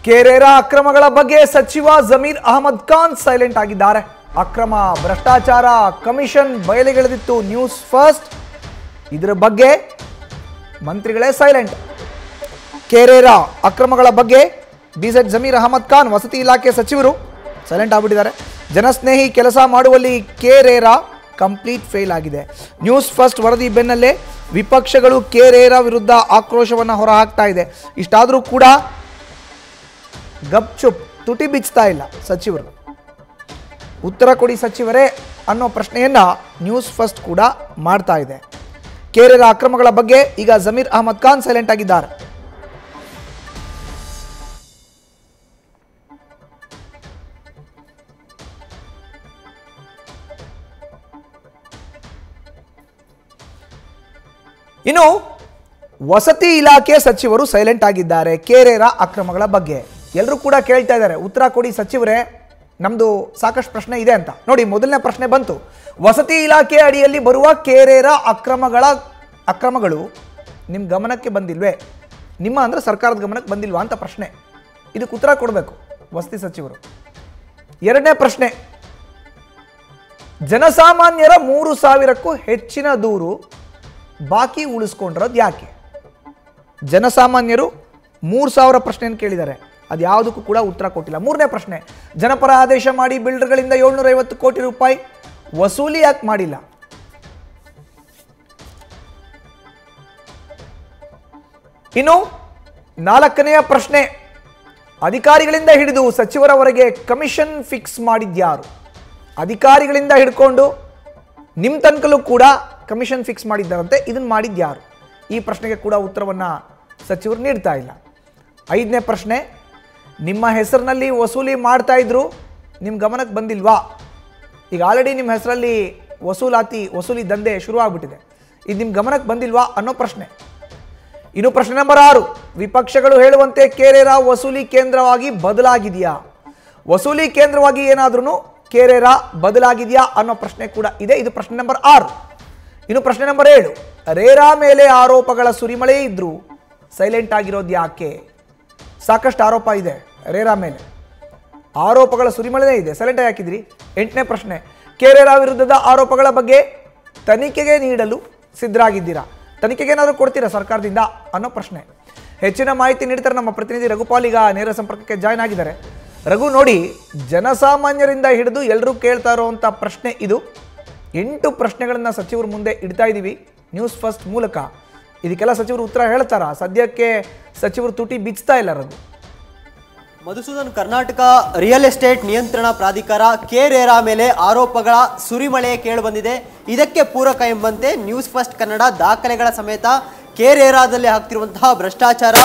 ಕೆರೆರಾ ಅಕ್ರಮಗಳ ಬಗ್ಗೆ ಸಚಿವ ಜಮೀರ್ ಅಹಮದ್ ಖಾನ್ ಸೈಲೆಂಟ್ ಆಗಿದ್ದಾರೆ. ಅಕ್ರಮ ಭ್ರಷ್ಟಾಚಾರ ಕಮಿಷನ್ ಬಯಲಿಗೆಳೆದಿತ್ತು ನ್ಯೂಸ್ ಫಸ್ಟ್. ಇದರ ಬಗ್ಗೆ ಮಂತ್ರಿಗಳೇ ಸೈಲೆಂಟ್. ಕೆರೆರಾ ಅಕ್ರಮಗಳ ಬಗ್ಗೆ ಬಿಜೆಡ್ ಜಮೀರ್ ಅಹಮದ್ ಖಾನ್ ವಸತಿ ಇಲಾಖೆ ಸಚಿವರು ಸೈಲೆಂಟ್ ಆಗಿಬಿಟ್ಟಿದ್ದಾರೆ. ಜನಸ್ನೇಹಿ ಕೆಲಸ ಮಾಡುವಲ್ಲಿ ಕೆರೆರಾ ಕಂಪ್ಲೀಟ್ ಫೇಲ್ ಆಗಿದೆ. ನ್ಯೂಸ್ ಫಸ್ಟ್ ವರದಿ ಬೆನ್ನಲ್ಲೇ ವಿಪಕ್ಷಗಳು ಕೆರೆರಾ ವಿರುದ್ಧ ಆಕ್ರೋಶವನ್ನು ಹೊರಹಾಕ್ತಾ ಇದೆ. ಇಷ್ಟಾದರೂ ಕೂಡ ಗಪ್ಚುಪ್ ತುಟಿ ಬಿಚ್ತಾ ಇಲ್ಲ ಸಚಿವರು. ಉತ್ತರ ಕೊಡಿ ಸಚಿವರೇ ಅನ್ನೋ ಪ್ರಶ್ನೆಯನ್ನ ನ್ಯೂಸ್ ಫಸ್ಟ್ ಕೂಡ ಮಾಡ್ತಾ ಇದೆ. ಕೆರೆರಾ ಅಕ್ರಮಗಳ ಬಗ್ಗೆ ಈಗ ಜಮೀರ್ ಅಹಮದ್ ಖಾನ್ ಸೈಲೆಂಟ್ ಆಗಿದ್ದಾರೆ. ಇನ್ನು ವಸತಿ ಇಲಾಖೆ ಸಚಿವರು ಸೈಲೆಂಟ್ ಆಗಿದ್ದಾರೆ ಕೆರೆರಾ ಅಕ್ರಮಗಳ ಬಗ್ಗೆ. ಎಲ್ಲರೂ ಕೂಡ ಕೇಳ್ತಾ ಇದ್ದಾರೆ, ಉತ್ತರ ಕೊಡಿ ಸಚಿವರೇ, ನಮ್ದು ಸಾಕಷ್ಟು ಪ್ರಶ್ನೆ ಇದೆ ಅಂತ. ನೋಡಿ, ಮೊದಲನೇ ಪ್ರಶ್ನೆ ಬಂತು, ವಸತಿ ಇಲಾಖೆ ಅಡಿಯಲ್ಲಿ ಬರುವ ಕೆರೆರಾ ಅಕ್ರಮಗಳು ನಿಮ್ಮ ಗಮನಕ್ಕೆ ಬಂದಿಲ್ವೇ? ನಿಮ್ಮ ಅಂದ್ರೆ ಸರ್ಕಾರದ ಗಮನಕ್ಕೆ ಬಂದಿಲ್ವಾ ಅಂತ ಪ್ರಶ್ನೆ. ಇದಕ್ಕೆ ಉತ್ತರ ಕೊಡಬೇಕು ವಸತಿ ಸಚಿವರು. ಎರಡನೇ ಪ್ರಶ್ನೆ, ಜನಸಾಮಾನ್ಯರ 3,000ಕ್ಕೂ ಹೆಚ್ಚಿನ ದೂರು ಬಾಕಿ ಉಳಿಸ್ಕೊಂಡಿರೋದು ಯಾಕೆ? ಜನಸಾಮಾನ್ಯರು 3,000 ಪ್ರಶ್ನೆಯನ್ನು ಕೇಳಿದ್ದಾರೆ, ಅದು ಯಾವುದಕ್ಕೂ ಕೂಡ ಉತ್ತರ ಕೊಟ್ಟಿಲ್ಲ. ಮೂರನೇ ಪ್ರಶ್ನೆ, ಜನಪರ ಆದೇಶ ಮಾಡಿ ಬಿಲ್ಡರ್ಗಳಿಂದ 750 ಕೋಟಿ ರೂಪಾಯಿ ವಸೂಲಿ ಯಾಕೆ ಮಾಡಿಲ್ಲ? ಇನ್ನು ನಾಲ್ಕನೆಯ ಪ್ರಶ್ನೆ, ಅಧಿಕಾರಿಗಳಿಂದ ಹಿಡಿದು ಸಚಿವರವರೆಗೆ ಕಮಿಷನ್ ಫಿಕ್ಸ್ ಮಾಡಿದ್ಯಾರು? ಅಧಿಕಾರಿಗಳಿಂದ ಹಿಡ್ಕೊಂಡು ನಿಮ್ಮ ತನಕಲ್ಲೂ ಕೂಡ ಕಮಿಷನ್ ಫಿಕ್ಸ್ ಮಾಡಿದ್ದಾರಂತೆ, ಇದನ್ನು ಮಾಡಿದ್ಯಾರು? ಈ ಪ್ರಶ್ನೆಗೆ ಕೂಡ ಉತ್ತರವನ್ನು ಸಚಿವರು ನೀಡ್ತಾ ಇಲ್ಲ. ಐದನೇ ಪ್ರಶ್ನೆ, ನಿಮ್ಮ ಹೆಸರಿನಲ್ಲಿ ವಸೂಲಿ ಮಾಡ್ತಾ ಇದ್ರು, ನಿಮ್ಮ ಗಮನಕ್ಕೆ ಬಂದಿಲ್ವಾ? ಈಗ ಆಲ್ರೆಡಿ ನಿಮ್ಮ ಹೆಸರಲ್ಲಿ ವಸೂಲಿ ದಂಧೆ ಶುರು ಆಗ್ಬಿಟ್ಟಿದೆ, ಇದು ನಿಮ್ಮ ಗಮನಕ್ಕೆ ಬಂದಿಲ್ವಾ ಅನ್ನೋ ಪ್ರಶ್ನೆ. ಇನ್ನು ಪ್ರಶ್ನೆ ನಂಬರ್ 6, ವಿಪಕ್ಷಗಳು ಹೇಳುವಂತೆ ಕೆರೆರಾ ವಸೂಲಿ ಕೇಂದ್ರವಾಗಿ ಬದಲಾಗಿದೆಯಾ? ವಸೂಲಿ ಕೇಂದ್ರವಾಗಿ ಏನಾದ್ರೂ ಕೆರೆರಾ ಬದಲಾಗಿದೆಯಾ ಅನ್ನೋ ಪ್ರಶ್ನೆ ಕೂಡ ಇದೆ. ಇದು ಪ್ರಶ್ನೆ ನಂಬರ್ 6. ಇನ್ನು ಪ್ರಶ್ನೆ ನಂಬರ್ 7, ರೇರಾ ಮೇಲೆ ಆರೋಪಗಳ ಸುರಿಮಳೆ ಇದ್ರು ಸೈಲೆಂಟ್ ಆಗಿರೋದು ಯಾಕೆ? ಸಾಕಷ್ಟು ಆರೋಪ ಇದೆ ರೇರಾ ಮೇಲೆ, ಆರೋಪಗಳ ಸುರಿಮಳೆನೇ ಇದೆ, ಸೈಲೆಂಟ್ ಯಾಕಿದ್ರಿ? 8ನೇ ಪ್ರಶ್ನೆ, ಕೆರೆರಾ ವಿರುದ್ಧದ ಆರೋಪಗಳ ಬಗ್ಗೆ ತನಿಖೆಗೆ ನೀಡಲು ಸಿದ್ಧರಾಗಿದ್ದೀರಾ? ತನಿಖೆಗೆ ಏನಾದರೂ ಕೊಡ್ತೀರಾ ಸರ್ಕಾರದಿಂದ ಅನ್ನೋ ಪ್ರಶ್ನೆ. ಹೆಚ್ಚಿನ ಮಾಹಿತಿ ನೀಡ್ತಾರೆ ನಮ್ಮ ಪ್ರತಿನಿಧಿ ರಘುಪಾಲ್, ಈಗ ನೇರ ಸಂಪರ್ಕಕ್ಕೆ ಜಾಯ್ನ್ ಆಗಿದ್ದಾರೆ. ರಘು, ನೋಡಿ, ಜನಸಾಮಾನ್ಯರಿಂದ ಹಿಡಿದು ಎಲ್ಲರೂ ಕೇಳ್ತಾ ಇರುವಂಥ ಪ್ರಶ್ನೆ ಇದು. 8 ಪ್ರಶ್ನೆಗಳನ್ನು ಸಚಿವರು ಮುಂದೆ ಇಡ್ತಾ ಇದ್ದೀವಿ ನ್ಯೂಸ್ ಫಸ್ಟ್ ಮೂಲಕ. ಇದಕ್ಕೆಲ್ಲ ಸಚಿವರು ಉತ್ತರ ಹೇಳ್ತಾರಾ? ಸದ್ಯಕ್ಕೆ ಸಚಿವರು ತುಟಿ ಬಿಚ್ತಾ ಇಲ್ಲ. ರಘು ಮಧುಸೂದನ್, ಕರ್ನಾಟಕ ರಿಯಲ್ ಎಸ್ಟೇಟ್ ನಿಯಂತ್ರಣ ಪ್ರಾಧಿಕಾರ ಕೆರೆರಾ ಮೇಲೆ ಆರೋಪಗಳ ಸುರಿಮಳೆ ಕೇಳಿಬಂದಿದೆ. ಇದಕ್ಕೆ ಪೂರಕ ಎಂಬಂತೆ ನ್ಯೂಸ್ ಫಸ್ಟ್ ಕನ್ನಡ ದಾಖಲೆಗಳ ಸಮೇತ ಕೆರೆರಾದಲ್ಲಿ ಆಗ್ತಿರುವಂತಹ ಭ್ರಷ್ಟಾಚಾರ,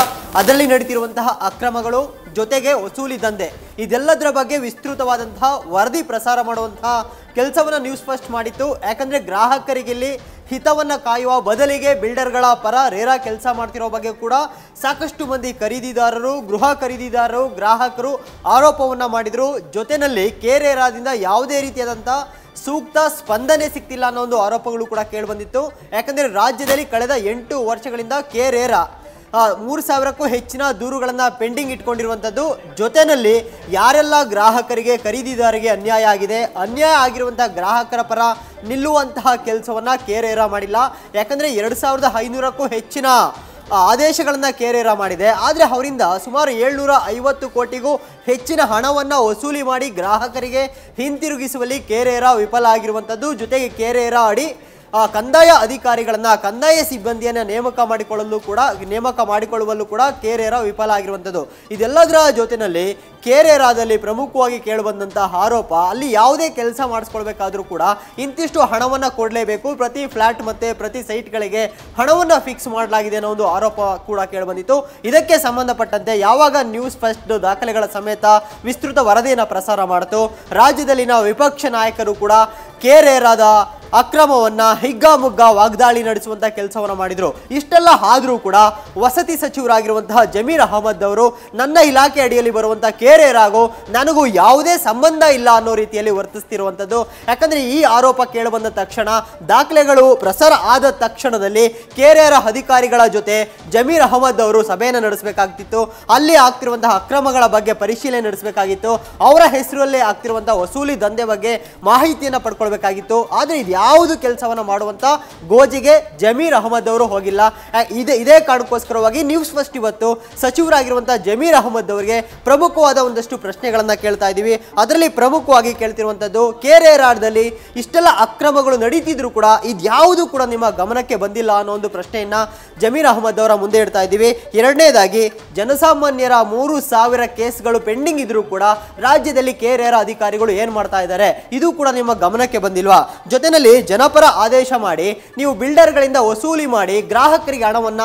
ಅದರಲ್ಲಿ ನಡೀತಿರುವಂತಹ ಅಕ್ರಮಗಳು, ಜೊತೆಗೆ ವಸೂಲಿ ದಂಧೆ, ಇದೆಲ್ಲದರ ಬಗ್ಗೆ ವಿಸ್ತೃತವಾದಂತಹ ವರದಿ ಪ್ರಸಾರ ಮಾಡುವಂತಹ ಕೆಲಸವನ್ನು ನ್ಯೂಸ್ ಫಸ್ಟ್ ಮಾಡಿತ್ತು. ಯಾಕಂದರೆ ಗ್ರಾಹಕರಿಗೆ ಇಲ್ಲಿ ಹಿತವನ್ನು ಕಾಯುವ ಬದಲಿಗೆ ಬಿಲ್ಡರ್ಗಳ ಪರ ರೇರಾ ಕೆಲಸ ಮಾಡ್ತಿರೋ ಬಗ್ಗೆ ಕೂಡ ಸಾಕಷ್ಟು ಮಂದಿ ಖರೀದಿದಾರರು, ಗೃಹ ಖರೀದಿದಾರರು, ಗ್ರಾಹಕರು ಆರೋಪವನ್ನು ಮಾಡಿದರು. ಜೊತೆಯಲ್ಲಿ ಕೆರೆರಾದಿಂದ ಯಾವುದೇ ರೀತಿಯಾದಂಥ ಸೂಕ್ತ ಸ್ಪಂದನೆ ಸಿಗ್ತಿಲ್ಲ ಅನ್ನೋ ಒಂದು ಆರೋಪಗಳು ಕೂಡ ಕೇಳಿಬಂದಿತ್ತು. ಯಾಕಂದರೆ ರಾಜ್ಯದಲ್ಲಿ ಕಳೆದ 8 ವರ್ಷಗಳಿಂದ ಕೆರೆರಾ 3,000ಕ್ಕೂ ಹೆಚ್ಚಿನ ದೂರುಗಳನ್ನು ಪೆಂಡಿಂಗ್ ಇಟ್ಕೊಂಡಿರುವಂಥದ್ದು. ಜೊತೆಯಲ್ಲಿ ಯಾರೆಲ್ಲ ಗ್ರಾಹಕರಿಗೆ, ಖರೀದಿದಾರರಿಗೆ ಅನ್ಯಾಯ ಆಗಿರುವಂತಹ ಗ್ರಾಹಕರ ಪರ ನಿಲ್ಲುವಂತಹ ಕೆಲಸವನ್ನು ಕೆರೆರಾ ಮಾಡಿಲ್ಲ. ಯಾಕಂದರೆ 2,500ಕ್ಕೂ ಹೆಚ್ಚಿನ ಆದೇಶಗಳನ್ನು ಕೆರೆರಾ ಮಾಡಿದೆ. ಆದರೆ ಅವರಿಂದ ಸುಮಾರು 750 ಕೋಟಿಗೂ ಹೆಚ್ಚಿನ ಹಣವನ್ನು ವಸೂಲಿ ಮಾಡಿ ಗ್ರಾಹಕರಿಗೆ ಹಿಂತಿರುಗಿಸುವಲ್ಲಿ ಕೆರೆರಾ ವಿಫಲ ಆಗಿರುವಂಥದ್ದು. ಜೊತೆಗೆ ಕೆರೆರಾ ಅಡಿ ಕಂದಾಯ ಅಧಿಕಾರಿಗಳನ್ನು, ಕಂದಾಯ ಸಿಬ್ಬಂದಿಯನ್ನು ನೇಮಕ ಮಾಡಿಕೊಳ್ಳುವಲ್ಲೂ ಕೂಡ ಕೆರೆರಾ ವಿಫಲ ಆಗಿರುವಂಥದ್ದು. ಇದೆಲ್ಲದರ ಜೊತೆಯಲ್ಲಿ ಕೆರೆರಾದಲ್ಲಿ ಪ್ರಮುಖವಾಗಿ ಕೇಳಿಬಂದಂತಹ ಆರೋಪ, ಅಲ್ಲಿ ಯಾವುದೇ ಕೆಲಸ ಮಾಡಿಸ್ಕೊಳ್ಬೇಕಾದ್ರೂ ಕೂಡ ಇಂತಿಷ್ಟು ಹಣವನ್ನು ಕೊಡಲೇಬೇಕು, ಪ್ರತಿ ಫ್ಲಾಟ್ ಮತ್ತು ಪ್ರತಿ ಸೈಟ್ಗಳಿಗೆ ಹಣವನ್ನು ಫಿಕ್ಸ್ ಮಾಡಲಾಗಿದೆ ಅನ್ನೋ ಒಂದು ಆರೋಪ ಕೂಡ ಕೇಳಿಬಂದಿತ್ತು. ಇದಕ್ಕೆ ಸಂಬಂಧಪಟ್ಟಂತೆ ಯಾವಾಗ ನ್ಯೂಸ್ ಫಸ್ಟ್ ದಾಖಲೆಗಳ ಸಮೇತ ವಿಸ್ತೃತ ವರದಿಯನ್ನು ಪ್ರಸಾರ ಮಾಡಿತು, ರಾಜ್ಯದಲ್ಲಿನ ವಿಪಕ್ಷ ನಾಯಕರು ಕೂಡ ಕೆರೆರಾದ ಅಕ್ರಮವನ್ನ ಹಿಗ್ಗಾಮುಗ್ಗಾ ವಾಗ್ದಾಳಿ ನಡೆಸುವಂತ ಕೆಲಸವನ್ನ ಮಾಡಿದ್ರು. ಇಷ್ಟೆಲ್ಲ ಆದ್ರೂ ಕೂಡ ವಸತಿ ಸಚಿವರಾಗಿರುವಂತಹ ಜಮೀರ್ ಅಹಮದ್ ಅವರು ನನ್ನ ಇಲಾಖೆ ಅಡಿಯಲ್ಲಿ ಬರುವಂತಹ KRA ನನಗೂ ಯಾವುದೇ ಸಂಬಂಧ ಇಲ್ಲ ಅನ್ನೋ ರೀತಿಯಲ್ಲಿ ವರ್ತಿಸ್ತಿರುವಂತದ್ದು. ಯಾಕಂದ್ರೆ ಈ ಆರೋಪ ಕೇಳಿಬಂದ ತಕ್ಷಣ, ದಾಖಲೆಗಳು ಪ್ರಸಾರ ಆದ ತಕ್ಷಣದಲ್ಲಿ KRA ಅಧಿಕಾರಿಗಳ ಜೊತೆ ಜಮೀರ್ ಅಹಮದ್ ಅವರು ಸಭೆಯನ್ನು ನಡೆಸಬೇಕಾಗಿತ್ತು. ಅಲ್ಲಿ ಆಗ್ತಿರುವಂತಹ ಅಕ್ರಮಗಳ ಬಗ್ಗೆ ಪರಿಶೀಲನೆ ನಡೆಸಬೇಕಾಗಿತ್ತು. ಅವರ ಹೆಸರಲ್ಲೇ ಆಗ್ತಿರುವಂತಹ ವಸೂಲಿ ದಂಧೆ ಬಗ್ಗೆ ಮಾಹಿತಿಯನ್ನು ಪಡ್ಕೊಳ್ಬೇಕಾಗಿತ್ತು. ಆದ್ರೆ ಇದ್ಯಾವುದು ಕೆಲಸವನ್ನ ಮಾಡುವಂತ ಗೋಜಿಗೆ ಜಮೀರ್ ಅಹಮದ್ ಅವರು ಹೋಗಿಲ್ಲ. ಇದೇ ಕಾರಣಕ್ಕೋಸ್ಕರವಾಗಿ ನ್ಯೂಸ್ ಫಸ್ಟ್ ಇವತ್ತು ಸಚಿವರಾಗಿರುವಂತಹ ಜಮೀರ್ ಅಹಮದ್ ಅವರಿಗೆ ಪ್ರಮುಖವಾದ ಒಂದಷ್ಟು ಪ್ರಶ್ನೆಗಳನ್ನ ಕೇಳ್ತಾ ಇದ್ದೀವಿ. ಅದರಲ್ಲಿ ಪ್ರಮುಖವಾಗಿ ಕೇಳ್ತಿರುವಂತದ್ದು, KRA ಇಷ್ಟೆಲ್ಲ ಅಕ್ರಮಗಳು ನಡೀತಿದ್ರು ಕೂಡ ಇದ್ಯಾವುದು ಕೂಡ ನಿಮ್ಮ ಗಮನಕ್ಕೆ ಬಂದಿಲ್ಲ ಅನ್ನೋ ಒಂದು ಪ್ರಶ್ನೆಯನ್ನ ಜಮೀರ್ ಅಹಮದ್ ಅವರ ಮುಂದೆ ಇಡ್ತಾ ಇದ್ದೀವಿ. ಎರಡನೇದಾಗಿ, ಜನಸಾಮಾನ್ಯರ 3,000 ಕೇಸ್ಗಳು ಪೆಂಡಿಂಗ್ ಇದ್ರೂ ಕೂಡ ರಾಜ್ಯದಲ್ಲಿ KRA ಅಧಿಕಾರಿಗಳು ಏನ್ ಮಾಡ್ತಾ ಇದ್ದಾರೆ, ಇದು ಕೂಡ ನಿಮ್ಮ ಗಮನಕ್ಕೆ ಬಂದಿಲ್ವಾ? ಜೊತೆಯಲ್ಲಿ ಜನಪರ ಆದೇಶ ಮಾಡಿ ನೀವು ಬಿಲ್ಡರ್ಗಳಿಂದ ವಸೂಲಿ ಮಾಡಿ ಗ್ರಾಹಕರಿಗೆ ಹಣವನ್ನ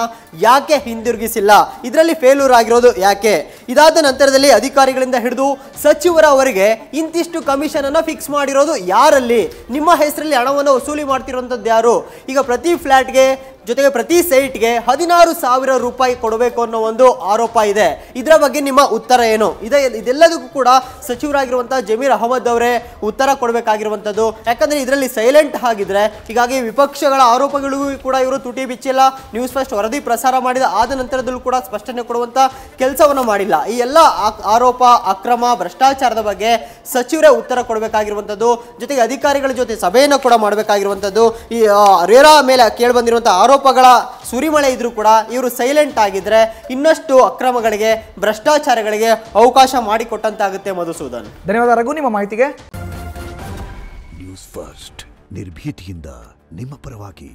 ಯಾಕೆ ಹಿಂದಿರುಗಿಸಿಲ್ಲ, ಇದರಲ್ಲಿ ಫೇಲ್ಯೂರ್ ಆಗಿರೋದು ಯಾಕೆ? ಇದಾದ ನಂತರದಲ್ಲಿ ಅಧಿಕಾರಿಗಳಿಂದ ಹಿಡಿದು ಸಚಿವರವರೆಗೆ ಇಂತಿಷ್ಟು ಕಮಿಷನ್ ಅನ್ನ ಫಿಕ್ಸ್ ಮಾಡಿರೋದು ಯಾರಲ್ಲಿ? ನಿಮ್ಮ ಹೆಸರಲ್ಲಿ ಹಣವನ್ನು ವಸೂಲಿ ಮಾಡ್ತಿರುವಂತದ್ದು ಯಾರು? ಈಗ ಪ್ರತಿ ಫ್ಲಾಟ್ಗೆ ಜೊತೆಗೆ ಪ್ರತಿ ಸೈಟ್ಗೆ 16,000 ರೂಪಾಯಿ ಕೊಡಬೇಕು ಅನ್ನೋ ಒಂದು ಆರೋಪ ಇದೆ. ಇದರ ಬಗ್ಗೆ ನಿಮ್ಮ ಉತ್ತರ ಏನು? ಇದೆಲ್ಲದಕ್ಕೂ ಕೂಡ ಸಚಿವರಾಗಿರುವಂತಹ ಜಮೀರ್ ಅಹಮದ್ ಅವರೇ ಉತ್ತರ ಕೊಡಬೇಕಾಗಿರುವಂತದ್ದು. ಯಾಕಂದ್ರೆ ಇದರಲ್ಲಿ ಸೈಲೆಂಟ್ ಆಗಿದ್ರೆ, ಹೀಗಾಗಿ ವಿಪಕ್ಷಗಳ ಆರೋಪಗಳಿಗೂ ಕೂಡ ಇವರು ತುಟಿ ಬಿಚ್ಚಿಲ್ಲ. ನ್ಯೂಸ್ ಫಸ್ಟ್ ವರದಿ ಪ್ರಸಾರ ಮಾಡಿದ ಆದ ನಂತರದಲ್ಲೂ ಕೂಡ ಸ್ಪಷ್ಟನೆ ಕೊಡುವಂತ ಕೆಲಸವನ್ನು ಮಾಡಿಲ್ಲ. ಈ ಎಲ್ಲ ಆರೋಪ, ಅಕ್ರಮ, ಭ್ರಷ್ಟಾಚಾರದ ಬಗ್ಗೆ ಸಚಿವರೇ ಉತ್ತರ ಕೊಡಬೇಕಾಗಿರುವಂತದ್ದು. ಜೊತೆಗೆ ಅಧಿಕಾರಿಗಳ ಜೊತೆ ಸಭೆಯನ್ನು ಕೂಡ ಮಾಡಬೇಕಾಗಿರುವಂತದ್ದು. ಈ ರೇರಾ ಮೇಲೆ ಕೇಳಿ ಬಂದಿರುವಂತಹ ಆರೋಪಗಳ ಸುರಿಮಳೆ ಇದ್ರೂ ಕೂಡ ಇವರು ಸೈಲೆಂಟ್ ಆಗಿದ್ರೆ ಇನ್ನಷ್ಟು ಅಕ್ರಮಗಳಿಗೆ, ಭ್ರಷ್ಟಾಚಾರಗಳಿಗೆ ಅವಕಾಶ ಮಾಡಿಕೊಟ್ಟಂತಾಗುತ್ತೆ. ಮಧುಸೂದನ್, ಧನ್ಯವಾದ ರಘು ನಿಮ್ಮ ಮಾಹಿತಿಗೆ. ನ್ಯೂಸ್ ಫಸ್ಟ್ ನಿರ್ಭೀತಿಯಿಂದ ನಿಮ್ಮ ಪರವಾಗಿ.